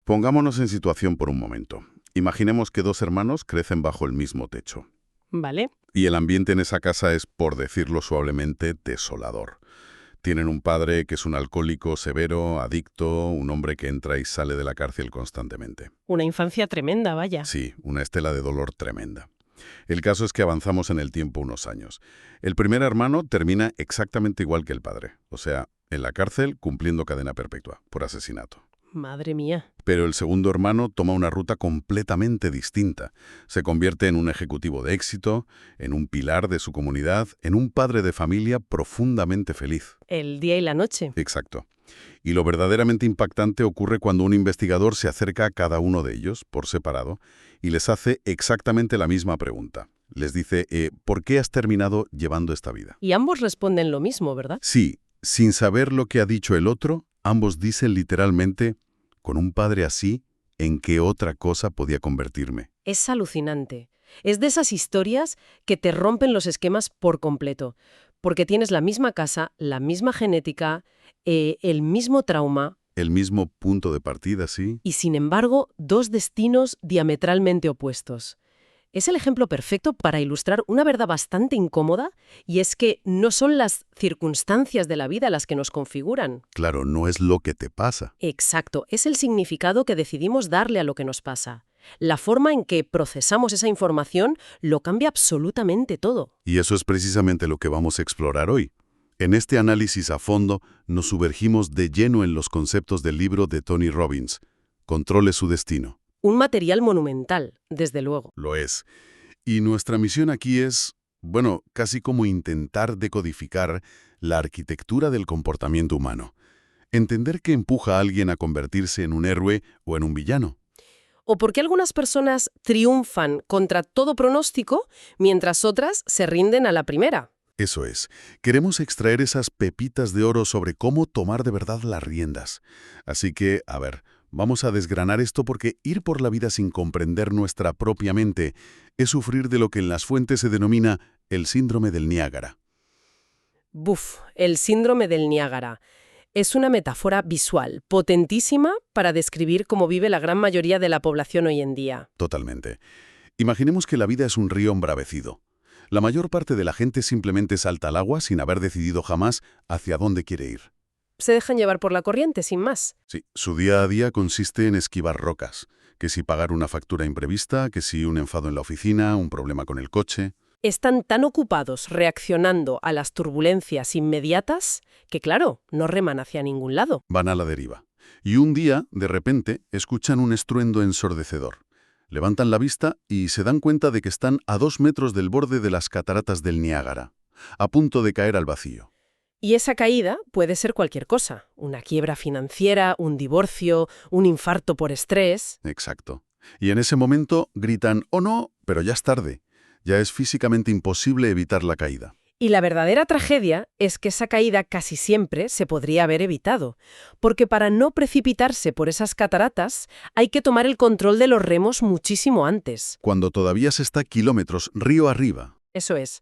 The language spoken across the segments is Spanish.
Pongámonos en situación por un momento. Imaginemos que dos hermanos crecen bajo el mismo techo. Vale. Y el ambiente en esa casa es, por decirlo suavemente, desolador. Tienen un padre que es un alcohólico severo, adicto, un hombre que entra y sale de la cárcel constantemente. Una infancia tremenda, vaya. Sí, una estela de dolor tremenda. El caso es que avanzamos en el tiempo unos años. El primer hermano termina exactamente igual que el padre, o sea, en la cárcel cumpliendo cadena perpetua por asesinato. Madre mía. Pero el segundo hermano toma una ruta completamente distinta. Se convierte en un ejecutivo de éxito, en un pilar de su comunidad, en un padre de familia profundamente feliz. El día y la noche. Exacto. Y lo verdaderamente impactante ocurre cuando un investigador se acerca a cada uno de ellos, por separado, y les hace exactamente la misma pregunta. Les dice, ¿por qué has terminado llevando esta vida? Y ambos responden lo mismo, ¿verdad? Sí, sin saber lo que ha dicho el otro, ambos dicen literalmente, con un padre así, ¿en qué otra cosa podía convertirme? Es alucinante. Es de esas historias que te rompen los esquemas por completo, porque tienes la misma casa, la misma genética, el mismo trauma, El mismo punto de partida, sí. y sin embargo, dos destinos diametralmente opuestos. Es el ejemplo perfecto para ilustrar una verdad bastante incómoda, y es que no son las circunstancias de la vida las que nos configuran. Claro, no es lo que te pasa. Exacto, es el significado que decidimos darle a lo que nos pasa. La forma en que procesamos esa información lo cambia absolutamente todo. Y eso es precisamente lo que vamos a explorar hoy. En este análisis a fondo, nos sumergimos de lleno en los conceptos del libro de Tony Robbins, Controle su destino. Un material monumental, desde luego. Lo es. Y nuestra misión aquí es, bueno, casi como intentar decodificar la arquitectura del comportamiento humano. Entender qué empuja a alguien a convertirse en un héroe o en un villano. O por qué algunas personas triunfan contra todo pronóstico, mientras otras se rinden a la primera. Eso es. Queremos extraer esas pepitas de oro sobre cómo tomar de verdad las riendas. Así que, a ver, vamos a desgranar esto porque ir por la vida sin comprender nuestra propia mente es sufrir de lo que en las fuentes se denomina el síndrome del Niágara. Buf, el síndrome del Niágara. Es una metáfora visual, potentísima para describir cómo vive la gran mayoría de la población hoy en día. Totalmente. Imaginemos que la vida es un río embravecido. La mayor parte de la gente simplemente salta al agua sin haber decidido jamás hacia dónde quiere ir. Se dejan llevar por la corriente, sin más. Sí, su día a día consiste en esquivar rocas, que si pagar una factura imprevista, que si un enfado en la oficina, un problema con el coche. Están tan ocupados reaccionando a las turbulencias inmediatas que, claro, no reman hacia ningún lado. Van a la deriva. Y un día, de repente, escuchan un estruendo ensordecedor. Levantan la vista y se dan cuenta de que están a 2 metros del borde de las cataratas del Niágara, a punto de caer al vacío. Y esa caída puede ser cualquier cosa. Una quiebra financiera, un divorcio, un infarto por estrés. Exacto. Y en ese momento gritan, «¡Oh no!», pero ya es tarde. Ya es físicamente imposible evitar la caída. Y la verdadera tragedia es que esa caída casi siempre se podría haber evitado, porque para no precipitarse por esas cataratas hay que tomar el control de los remos muchísimo antes. Cuando todavía se está kilómetros río arriba. Eso es.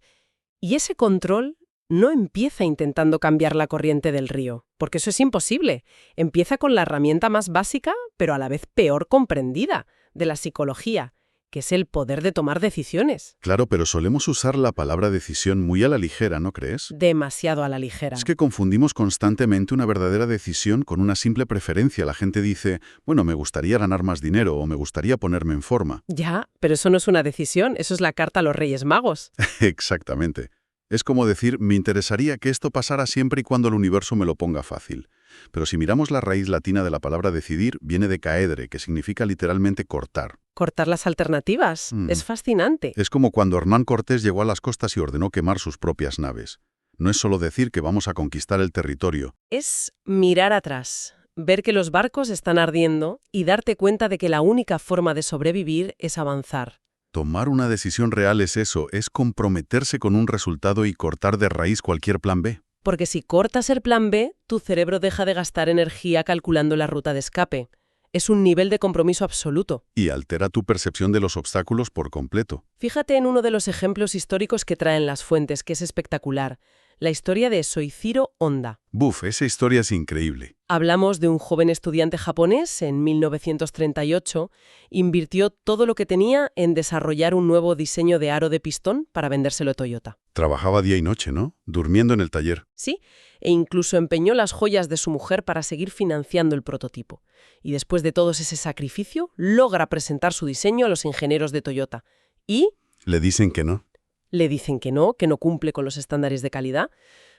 Y ese control no empieza intentando cambiar la corriente del río, porque eso es imposible. Empieza con la herramienta más básica, pero a la vez peor comprendida, de la psicología, que es el poder de tomar decisiones. Claro, pero solemos usar la palabra decisión muy a la ligera, ¿no crees? Demasiado a la ligera. Es que confundimos constantemente una verdadera decisión con una simple preferencia. La gente dice, bueno, me gustaría ganar más dinero o me gustaría ponerme en forma. Ya, pero eso no es una decisión, eso es la carta a los Reyes Magos. Exactamente. Es como decir, me interesaría que esto pasara siempre y cuando el universo me lo ponga fácil. Pero si miramos la raíz latina de la palabra decidir, viene de caedre, que significa literalmente cortar. Cortar las alternativas. Es fascinante. Es como cuando Hernán Cortés llegó a las costas y ordenó quemar sus propias naves. No es solo decir que vamos a conquistar el territorio. Es mirar atrás, ver que los barcos están ardiendo y darte cuenta de que la única forma de sobrevivir es avanzar. Tomar una decisión real es eso, es comprometerse con un resultado y cortar de raíz cualquier plan B. Porque si cortas el plan B, tu cerebro deja de gastar energía calculando la ruta de escape. Es un nivel de compromiso absoluto. Y altera tu percepción de los obstáculos por completo. Fíjate en uno de los ejemplos históricos que traen las fuentes, que es espectacular. la historia de Soichiro Honda. Buf, esa historia es increíble. Hablamos de un joven estudiante japonés en 1938, invirtió todo lo que tenía en desarrollar un nuevo diseño de aro de pistón para vendérselo a Toyota. Trabajaba día y noche, ¿no? Durmiendo en el taller. Sí, e incluso empeñó las joyas de su mujer para seguir financiando el prototipo. Y después de todo ese sacrificio, logra presentar su diseño a los ingenieros de Toyota. Y Le dicen que no. le dicen que no cumple con los estándares de calidad.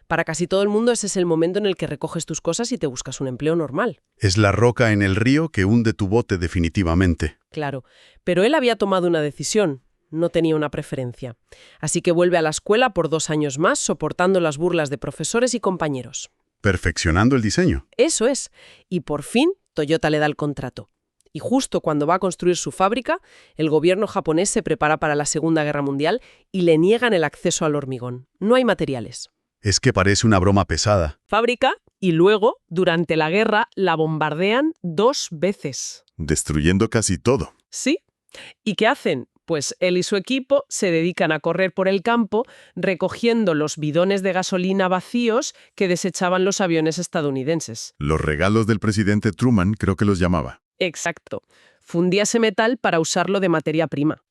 Para casi todo el mundo ese es el momento en el que recoges tus cosas y te buscas un empleo normal. Es la roca en el río que hunde tu bote definitivamente. Claro, pero él había tomado una decisión, no tenía una preferencia. Así que vuelve a la escuela por 2 años más, soportando las burlas de profesores y compañeros. Perfeccionando el diseño. Eso es. Y por fin, Toyota le da el contrato. Y justo cuando va a construir su fábrica, el gobierno japonés se prepara para la Segunda Guerra Mundial y le niegan el acceso al hormigón. No hay materiales. Es que parece una broma pesada. Fábrica y luego, durante la guerra, la bombardean 2 veces. Destruyendo casi todo. ¿Sí? ¿Y qué hacen? Pues él y su equipo se dedican a correr por el campo recogiendo los bidones de gasolina vacíos que desechaban los aviones estadounidenses. Los regalos del presidente Truman, creo que los llamaba. Exacto. Fundía ese metal para usarlo de materia prima.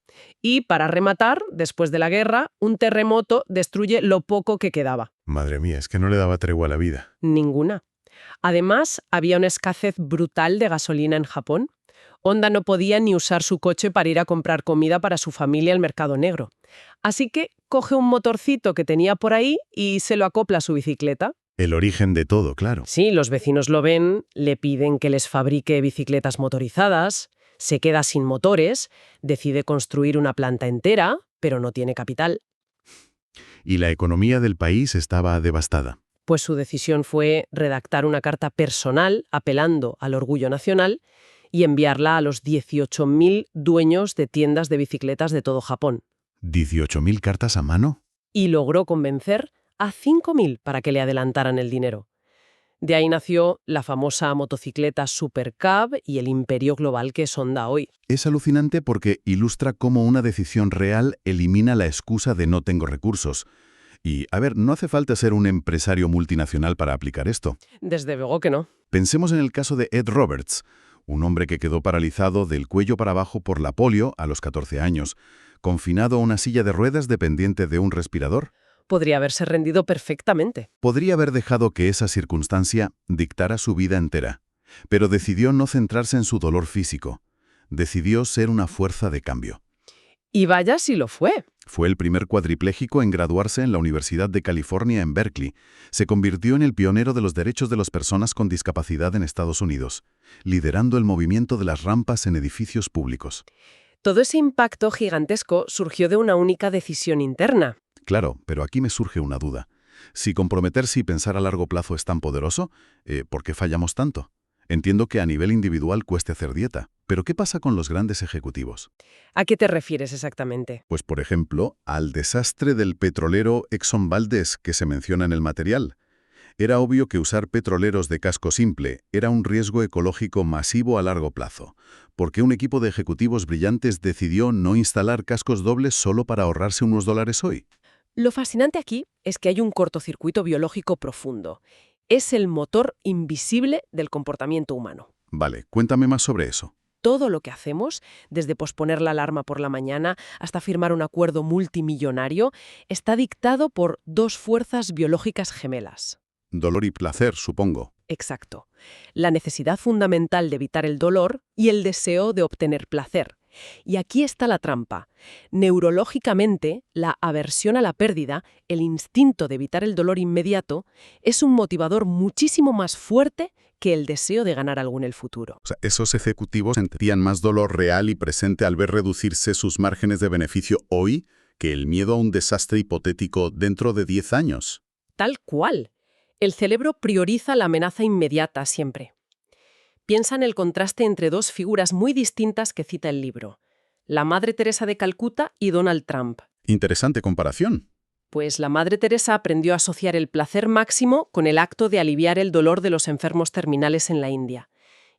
Y para rematar, después de la guerra, un terremoto destruye lo poco que quedaba. Madre mía, es que no le daba tregua a la vida. Ninguna. Además, había una escasez brutal de gasolina en Japón. Honda no podía ni usar su coche para ir a comprar comida para su familia al mercado negro. Así que coge un motorcito que tenía por ahí y se lo acopla a su bicicleta. El origen de todo, claro. Sí, los vecinos lo ven, le piden que les fabrique bicicletas motorizadas, se queda sin motores, decide construir una planta entera, pero no tiene capital. Y la economía del país estaba devastada. Pues su decisión fue redactar una carta personal apelando al orgullo nacional y enviarla a los 18.000 dueños de tiendas de bicicletas de todo Japón. ¿18.000 cartas a mano? Y logró convencer a 5.000 para que le adelantaran el dinero. De ahí nació la famosa motocicleta Super Cab y el imperio global que es Honda hoy. Es alucinante porque ilustra cómo una decisión real elimina la excusa de no tengo recursos. Y, a ver, no hace falta ser un empresario multinacional para aplicar esto. Desde luego que no. Pensemos en el caso de Ed Roberts, un hombre que quedó paralizado del cuello para abajo por la polio a los 14 años, confinado a una silla de ruedas dependiente de un respirador. Podría haberse rendido perfectamente. Podría haber dejado que esa circunstancia dictara su vida entera, pero decidió no centrarse en su dolor físico. Decidió ser una fuerza de cambio. Y vaya si lo fue. Fue el primer cuadripléjico en graduarse en la Universidad de California en Berkeley. Se convirtió en el pionero de los derechos de las personas con discapacidad en Estados Unidos, liderando el movimiento de las rampas en edificios públicos. Todo ese impacto gigantesco surgió de una única decisión interna. Claro, pero aquí me surge una duda. Si comprometerse y pensar a largo plazo es tan poderoso, ¿por qué fallamos tanto? Entiendo que a nivel individual cueste hacer dieta, pero ¿qué pasa con los grandes ejecutivos? ¿A qué te refieres exactamente? Pues, por ejemplo, al desastre del petrolero Exxon Valdez que se menciona en el material. Era obvio que usar petroleros de casco simple era un riesgo ecológico masivo a largo plazo, porque un equipo de ejecutivos brillantes decidió no instalar cascos dobles solo para ahorrarse unos dólares hoy. Lo fascinante aquí es que hay un cortocircuito biológico profundo. Es el motor invisible del comportamiento humano. Vale, cuéntame más sobre eso. Todo lo que hacemos, desde posponer la alarma por la mañana hasta firmar un acuerdo multimillonario, está dictado por 2 fuerzas biológicas gemelas. Dolor y placer, supongo. Exacto. La necesidad fundamental de evitar el dolor y el deseo de obtener placer. Y aquí está la trampa. Neurológicamente, la aversión a la pérdida, el instinto de evitar el dolor inmediato, es un motivador muchísimo más fuerte que el deseo de ganar algo en el futuro. O sea, esos ejecutivos sentían más dolor real y presente al ver reducirse sus márgenes de beneficio hoy que el miedo a un desastre hipotético dentro de 10 años. Tal cual. El cerebro prioriza la amenaza inmediata siempre. Piensa en el contraste entre 2 figuras muy distintas que cita el libro. La Madre Teresa de Calcuta y Donald Trump. Interesante comparación. Pues la Madre Teresa aprendió a asociar el placer máximo con el acto de aliviar el dolor de los enfermos terminales en la India.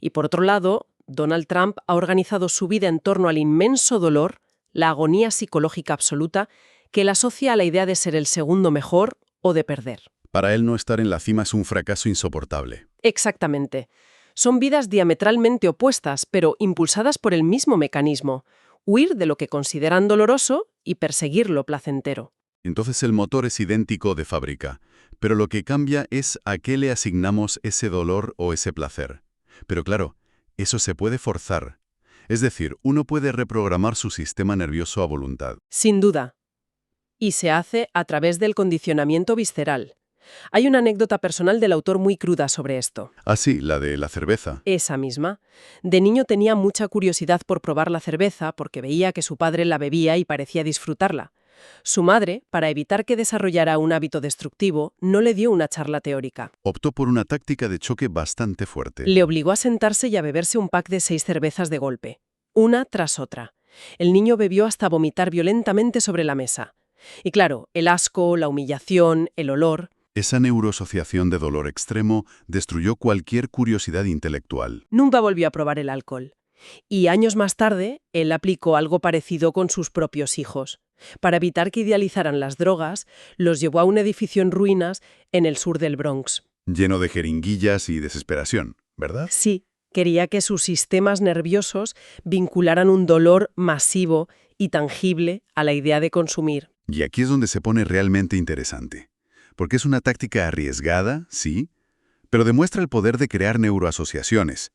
Y por otro lado, Donald Trump ha organizado su vida en torno al inmenso dolor, la agonía psicológica absoluta, que él asocia a la idea de ser el segundo mejor o de perder. Para él no estar en la cima es un fracaso insoportable. Exactamente. Son vidas diametralmente opuestas, pero impulsadas por el mismo mecanismo: huir de lo que consideran doloroso y perseguir lo placentero. Entonces el motor es idéntico de fábrica, pero lo que cambia es a qué le asignamos ese dolor o ese placer. Pero claro, eso se puede forzar. Es decir, uno puede reprogramar su sistema nervioso a voluntad. Sin duda. Y se hace a través del condicionamiento visceral. Hay una anécdota personal del autor muy cruda sobre esto. Ah, sí, la de la cerveza. Esa misma. De niño tenía mucha curiosidad por probar la cerveza porque veía que su padre la bebía y parecía disfrutarla. Su madre, para evitar que desarrollara un hábito destructivo, no le dio una charla teórica. Optó por una táctica de choque bastante fuerte. Le obligó a sentarse y a beberse un pack de 6 cervezas de golpe, una tras otra. El niño bebió hasta vomitar violentamente sobre la mesa. Y claro, el asco, la humillación, el olor. Esa neuroasociación de dolor extremo destruyó cualquier curiosidad intelectual. Nunca volvió a probar el alcohol. Y años más tarde, él aplicó algo parecido con sus propios hijos. Para evitar que idealizaran las drogas, los llevó a un edificio en ruinas en el sur del Bronx. Lleno de jeringuillas y desesperación, ¿verdad? Sí, quería que sus sistemas nerviosos vincularan un dolor masivo y tangible a la idea de consumir. Y aquí es donde se pone realmente interesante. Porque es una táctica arriesgada, sí, pero demuestra el poder de crear neuroasociaciones.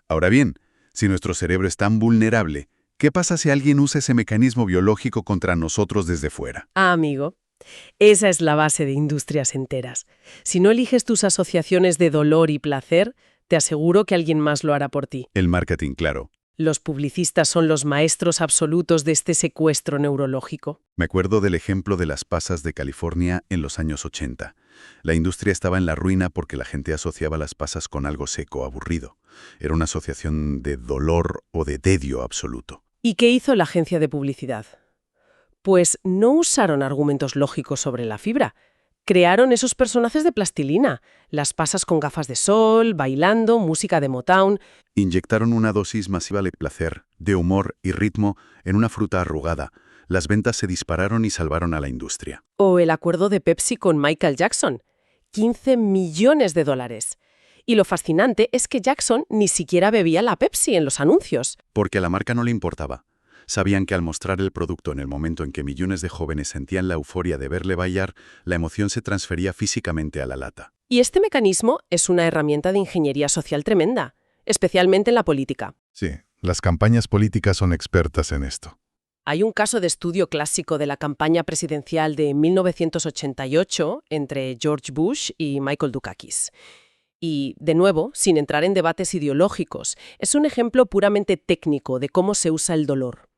Ahora bien, si nuestro cerebro es tan vulnerable, ¿qué pasa si alguien usa ese mecanismo biológico contra nosotros desde fuera? Ah, amigo, esa es la base de industrias enteras. Si no eliges tus asociaciones de dolor y placer, te aseguro que alguien más lo hará por ti. El marketing, claro. Los publicistas son los maestros absolutos de este secuestro neurológico. Me acuerdo del ejemplo de las pasas de California en los años 80. La industria estaba en la ruina porque la gente asociaba las pasas con algo seco, aburrido. Era una asociación de dolor o de tedio absoluto. ¿Y qué hizo la agencia de publicidad? Pues no usaron argumentos lógicos sobre la fibra. Crearon esos personajes de plastilina, las pasas con gafas de sol, bailando, música de Motown. Inyectaron una dosis masiva de placer, de humor y ritmo en una fruta arrugada. Las ventas se dispararon y salvaron a la industria. O el acuerdo de Pepsi con Michael Jackson. 15 millones de dólares. Y lo fascinante es que Jackson ni siquiera bebía la Pepsi en los anuncios. Porque a la marca no le importaba. Sabían que al mostrar el producto en el momento en que millones de jóvenes sentían la euforia de verle bailar, la emoción se transfería físicamente a la lata. Y este mecanismo es una herramienta de ingeniería social tremenda, especialmente en la política. Sí, las campañas políticas son expertas en esto. Hay un caso de estudio clásico de la campaña presidencial de 1988 entre George Bush y Michael Dukakis. Y, de nuevo, sin entrar en debates ideológicos, es un ejemplo puramente técnico de cómo se usa el dolor.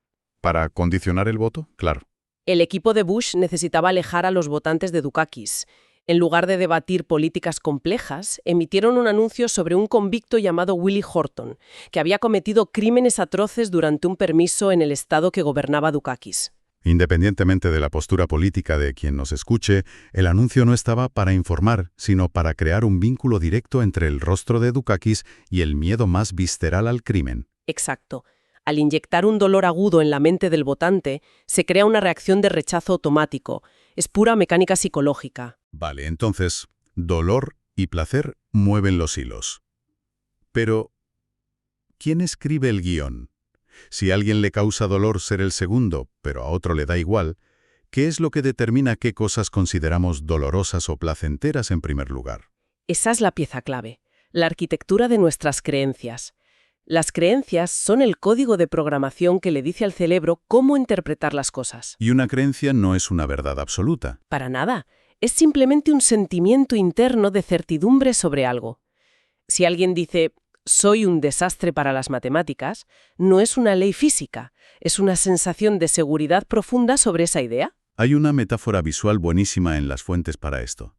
¿Para condicionar el voto? Claro. El equipo de Bush necesitaba alejar a los votantes de Dukakis. En lugar de debatir políticas complejas, emitieron un anuncio sobre un convicto llamado Willie Horton, que había cometido crímenes atroces durante un permiso en el estado que gobernaba Dukakis. Independientemente de la postura política de quien nos escuche, el anuncio no estaba para informar, sino para crear un vínculo directo entre el rostro de Dukakis y el miedo más visceral al crimen. Exacto. Al inyectar un dolor agudo en la mente del votante, se crea una reacción de rechazo automático. Es pura mecánica psicológica. Vale, entonces, dolor y placer mueven los hilos. Pero, ¿quién escribe el guión? Si a alguien le causa dolor ser el segundo, pero a otro le da igual, ¿qué es lo que determina qué cosas consideramos dolorosas o placenteras en primer lugar? Esa es la pieza clave, la arquitectura de nuestras creencias. Las creencias son el código de programación que le dice al cerebro cómo interpretar las cosas. Y una creencia no es una verdad absoluta. Para nada. Es simplemente un sentimiento interno de certidumbre sobre algo. Si alguien dice, soy un desastre para las matemáticas, no es una ley física, es una sensación de seguridad profunda sobre esa idea. Hay una metáfora visual buenísima en las fuentes para esto.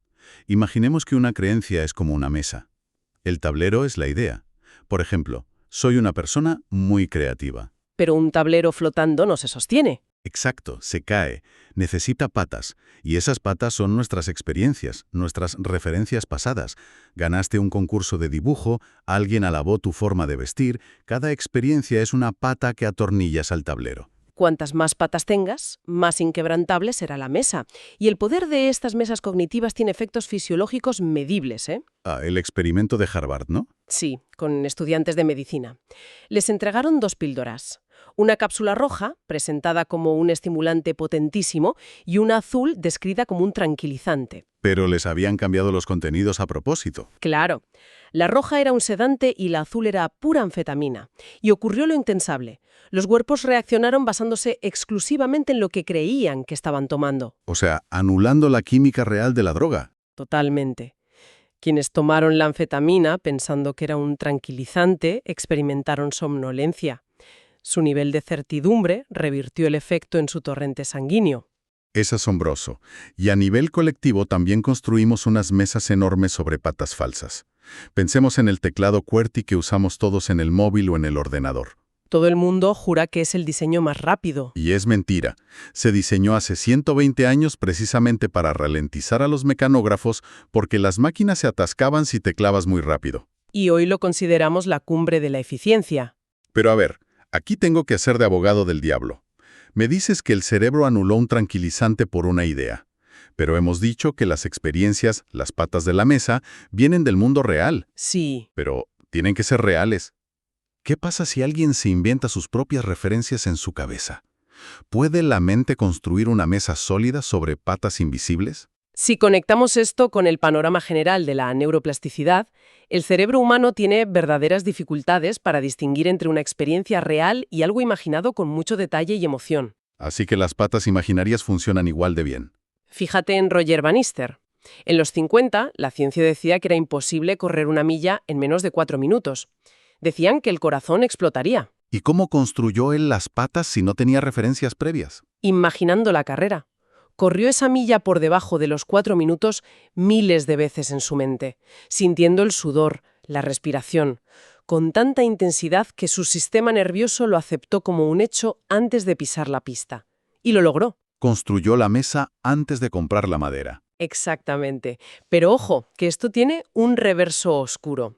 Imaginemos que una creencia es como una mesa. El tablero es la idea. Por ejemplo, soy una persona muy creativa. Pero un tablero flotando no se sostiene. Exacto, se cae, necesita patas, y esas patas son nuestras experiencias, nuestras referencias pasadas. Ganaste un concurso de dibujo, alguien alabó tu forma de vestir, cada experiencia es una pata que atornillas al tablero. Cuantas más patas tengas, más inquebrantable será la mesa. Y el poder de estas mesas cognitivas tiene efectos fisiológicos medibles, ¿eh? Ah, el experimento de Harvard, ¿no? Sí, con estudiantes de medicina. Les entregaron 2 píldoras. Una cápsula roja, presentada como un estimulante potentísimo, y una azul, descrita como un tranquilizante. Pero les habían cambiado los contenidos a propósito. Claro, la roja era un sedante y la azul era pura anfetamina. Y ocurrió lo impensable. Los cuerpos reaccionaron basándose exclusivamente en lo que creían que estaban tomando. O sea, anulando la química real de la droga. Totalmente. Quienes tomaron la anfetamina pensando que era un tranquilizante experimentaron somnolencia. Su nivel de certidumbre revirtió el efecto en su torrente sanguíneo. Es asombroso. Y a nivel colectivo también construimos unas mesas enormes sobre patas falsas. Pensemos en el teclado QWERTY que usamos todos en el móvil o en el ordenador. Todo el mundo jura que es el diseño más rápido. Y es mentira. Se diseñó hace 120 años precisamente para ralentizar a los mecanógrafos porque las máquinas se atascaban si teclabas muy rápido. Y hoy lo consideramos la cumbre de la eficiencia. Pero a ver, aquí tengo que hacer de abogado del diablo. Me dices que el cerebro anuló un tranquilizante por una idea. Pero hemos dicho que las experiencias, las patas de la mesa, vienen del mundo real. Sí. Pero tienen que ser reales. ¿Qué pasa si alguien se inventa sus propias referencias en su cabeza? ¿Puede la mente construir una mesa sólida sobre patas invisibles? Si conectamos esto con el panorama general de la neuroplasticidad, el cerebro humano tiene verdaderas dificultades para distinguir entre una experiencia real y algo imaginado con mucho detalle y emoción. Así que las patas imaginarias funcionan igual de bien. Fíjate en Roger Bannister. En los 50, la ciencia decía que era imposible correr una milla en menos de 4 minutos. Decían que el corazón explotaría. ¿Y cómo construyó él las patas si no tenía referencias previas? Imaginando la carrera. Corrió esa milla por debajo de los 4 minutos miles de veces en su mente, sintiendo el sudor, la respiración, con tanta intensidad que su sistema nervioso lo aceptó como un hecho antes de pisar la pista. Y lo logró. Construyó la mesa antes de comprar la madera. Exactamente. Pero ojo, que esto tiene un reverso oscuro.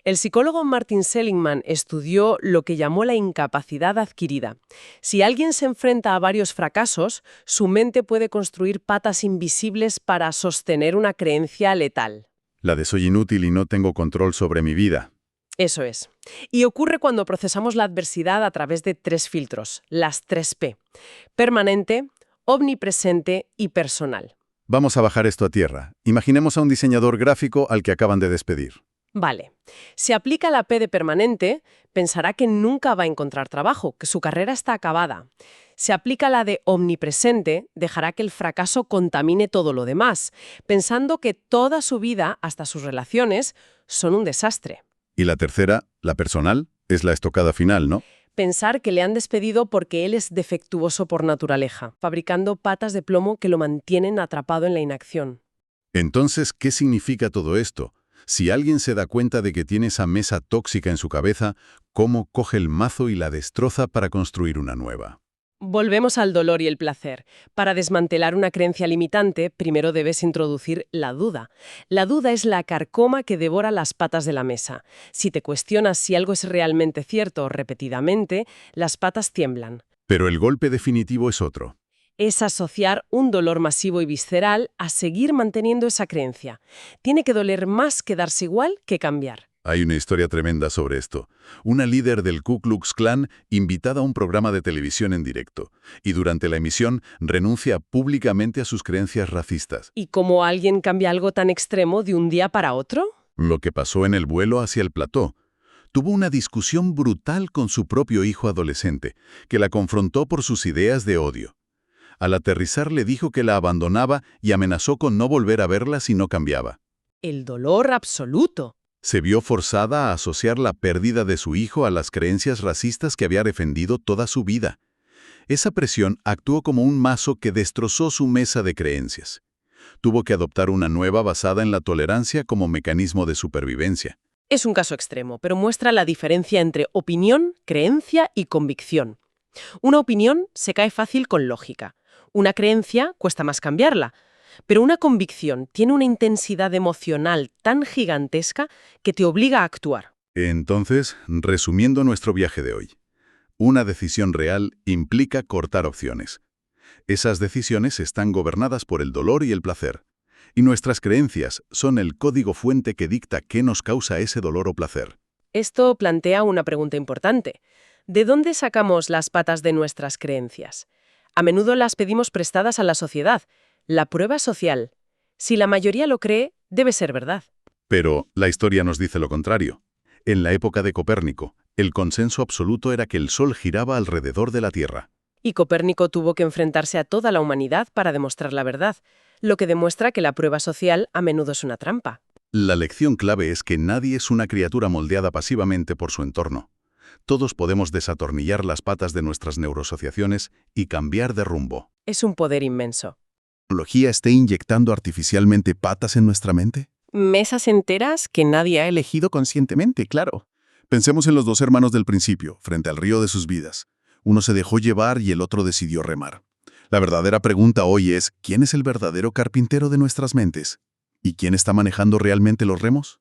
El psicólogo Martin Seligman estudió lo que llamó la incapacidad adquirida. Si alguien se enfrenta a varios fracasos, su mente puede construir patas invisibles para sostener una creencia letal. La de soy inútil y no tengo control sobre mi vida. Eso es. Y ocurre cuando procesamos la adversidad a través de 3 filtros, las 3P: permanente, omnipresente y personal. Vamos a bajar esto a tierra. Imaginemos a un diseñador gráfico al que acaban de despedir. Vale. Si aplica la P de permanente, pensará que nunca va a encontrar trabajo, que su carrera está acabada. Si aplica la de omnipresente, dejará que el fracaso contamine todo lo demás, pensando que toda su vida, hasta sus relaciones, son un desastre. Y la tercera, la personal, es la estocada final, ¿no? Pensar que le han despedido porque él es defectuoso por naturaleza, fabricando patas de plomo que lo mantienen atrapado en la inacción. Entonces, ¿qué significa todo esto? Si alguien se da cuenta de que tiene esa mesa tóxica en su cabeza, ¿cómo coge el mazo y la destroza para construir una nueva? Volvemos al dolor y el placer. Para desmantelar una creencia limitante, primero debes introducir la duda. La duda es la carcoma que devora las patas de la mesa. Si te cuestionas si algo es realmente cierto repetidamente, las patas tiemblan. Pero el golpe definitivo es otro. Es asociar un dolor masivo y visceral a seguir manteniendo esa creencia. Tiene que doler más quedarse igual que cambiar. Hay una historia tremenda sobre esto. Una líder del Ku Klux Klan invitada a un programa de televisión en directo y durante la emisión renuncia públicamente a sus creencias racistas. ¿Y cómo alguien cambia algo tan extremo de un día para otro? Lo que pasó en el vuelo hacia el plató. Tuvo una discusión brutal con su propio hijo adolescente, que la confrontó por sus ideas de odio. Al aterrizar le dijo que la abandonaba y amenazó con no volver a verla si no cambiaba. El dolor absoluto. Se vio forzada a asociar la pérdida de su hijo a las creencias racistas que había defendido toda su vida. Esa presión actuó como un mazo que destrozó su mesa de creencias. Tuvo que adoptar una nueva basada en la tolerancia como mecanismo de supervivencia. Es un caso extremo, pero muestra la diferencia entre opinión, creencia y convicción. Una opinión se cae fácil con lógica. Una creencia cuesta más cambiarla. Pero una convicción tiene una intensidad emocional tan gigantesca que te obliga a actuar. Entonces, resumiendo nuestro viaje de hoy, Una decisión real implica cortar opciones. Esas decisiones están gobernadas por el dolor y el placer. Y nuestras creencias son el código fuente que dicta qué nos causa ese dolor o placer. Esto plantea una pregunta importante. ¿De dónde sacamos las patas de nuestras creencias? A menudo las pedimos prestadas a la sociedad. La prueba social. Si la mayoría lo cree, debe ser verdad. Pero la historia nos dice lo contrario. En la época de Copérnico, el consenso absoluto era que el Sol giraba alrededor de la Tierra. Y Copérnico tuvo que enfrentarse a toda la humanidad para demostrar la verdad, lo que demuestra que la prueba social a menudo es una trampa. La lección clave es que nadie es una criatura moldeada pasivamente por su entorno. Todos podemos desatornillar las patas de nuestras neurosociaciones y cambiar de rumbo. Es un poder inmenso. ¿La tecnología esté inyectando artificialmente patas en nuestra mente? Mesas enteras que nadie ha Elegido conscientemente, claro. Pensemos en los dos hermanos del principio, frente al río de sus vidas. Uno se dejó llevar y el otro decidió remar. La verdadera pregunta hoy es, ¿quién es el verdadero carpintero de nuestras mentes? ¿Y quién está manejando realmente los remos?